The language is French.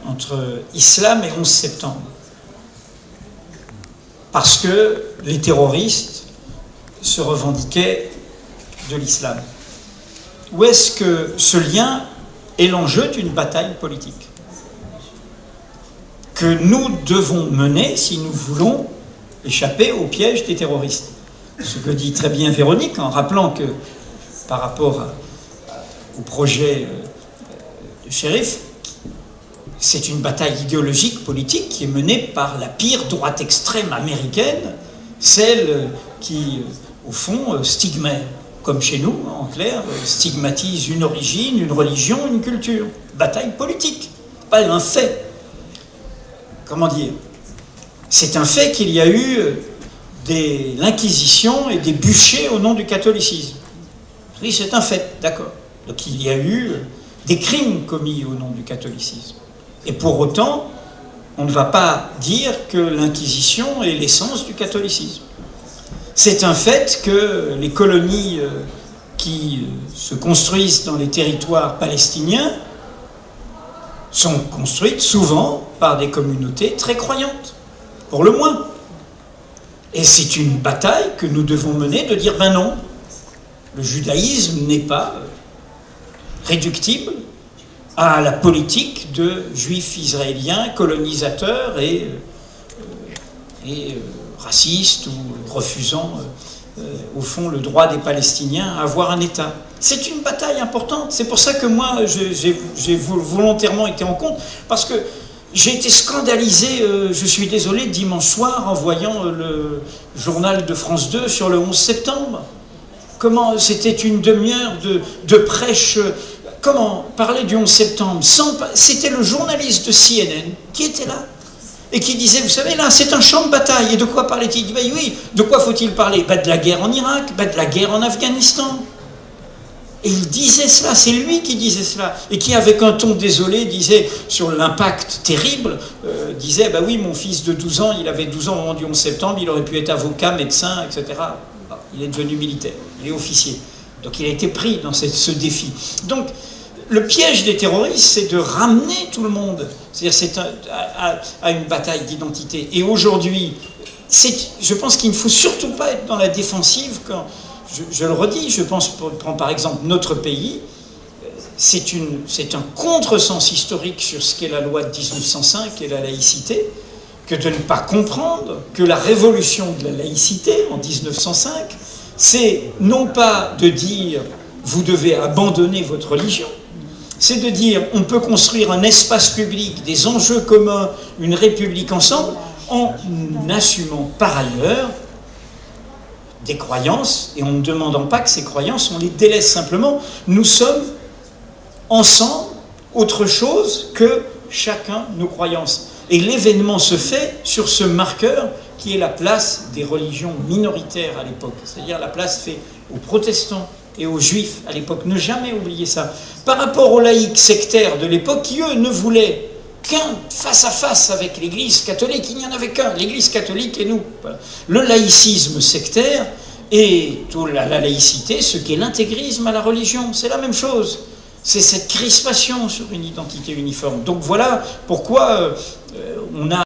entre islam et 11 septembre. Parce que les terroristes se revendiquaient de l'islam. Où est-ce que ce lien est l'enjeu d'une bataille politique que nous devons mener si nous voulons échapper au piège des terroristes? Ce que dit très bien Véronique en rappelant que par rapport au projet de Shérif, c'est une bataille idéologique, politique, qui est menée par la pire droite extrême américaine, celle qui, au fond, comme chez nous, en clair, stigmatise une origine, une religion, une culture. Bataille politique, pas un fait. Comment dire? C'est un fait qu'il y a eu l'Inquisition et des bûchers au nom du catholicisme. Oui, c'est un fait, d'accord. Donc il y a eu des crimes commis au nom du catholicisme. Et pour autant, on ne va pas dire que l'Inquisition est l'essence du catholicisme. C'est un fait que les colonies qui se construisent dans les territoires palestiniens sont construites souvent par des communautés très croyantes, pour le moins. Et c'est une bataille que nous devons mener de dire, ben non, le judaïsme n'est pas réductible à la politique de juifs israéliens, colonisateurs et racistes ou refusant au fond le droit des Palestiniens à avoir un État. C'est une bataille importante. C'est pour ça que moi j'ai volontairement été en compte, parce que j'ai été scandalisé, je suis désolé, dimanche soir en voyant le journal de France 2 sur le 11 septembre. Comment c'était une demi-heure de prêche. Comment parler du 11 septembre c'était le journaliste de CNN qui était là et qui disait, vous savez, là, c'est un champ de bataille. Et de quoi parlait-il? Il dit, ben oui, de quoi faut-il parler? Ben de la guerre en Irak, ben de la guerre en Afghanistan. Et il disait cela, c'est lui qui disait cela. Et qui, avec un ton désolé, disait, sur l'impact terrible, disait, ben oui, mon fils de 12 ans, il avait 12 ans au moment du 11 septembre, il aurait pu être avocat, médecin, etc. Bon, il est devenu militaire, il est officier. Donc il a été pris dans ce défi. Donc, le piège des terroristes, c'est de ramener tout le monde, c'est-à-dire à une bataille d'identité. Et aujourd'hui, je pense qu'il ne faut surtout pas être dans la défensive. Quand je le redis, je pense, prends par exemple notre pays, c'est un contresens historique sur ce qu'est la loi de 1905 et la laïcité, que de ne pas comprendre que la révolution de la laïcité en 1905, c'est non pas de dire vous devez abandonner votre religion, c'est de dire on peut construire un espace public, des enjeux communs, une république ensemble, en assumant par ailleurs des croyances, et en ne demandant pas que ces croyances, on les délaisse simplement. Nous sommes ensemble autre chose que chacun nos croyances. Et l'événement se fait sur ce marqueur qui est la place des religions minoritaires à l'époque, c'est-à-dire la place faite aux protestants et aux juifs à l'époque. Ne jamais oublier ça. Par rapport aux laïcs sectaires de l'époque, qui eux ne voulaient qu'un face-à-face avec l'Église catholique, il n'y en avait qu'un, l'Église catholique et nous. Voilà. Le laïcisme sectaire et la laïcité, ce qu'est l'intégrisme à la religion, c'est la même chose. C'est cette crispation sur une identité uniforme. Donc voilà pourquoi on a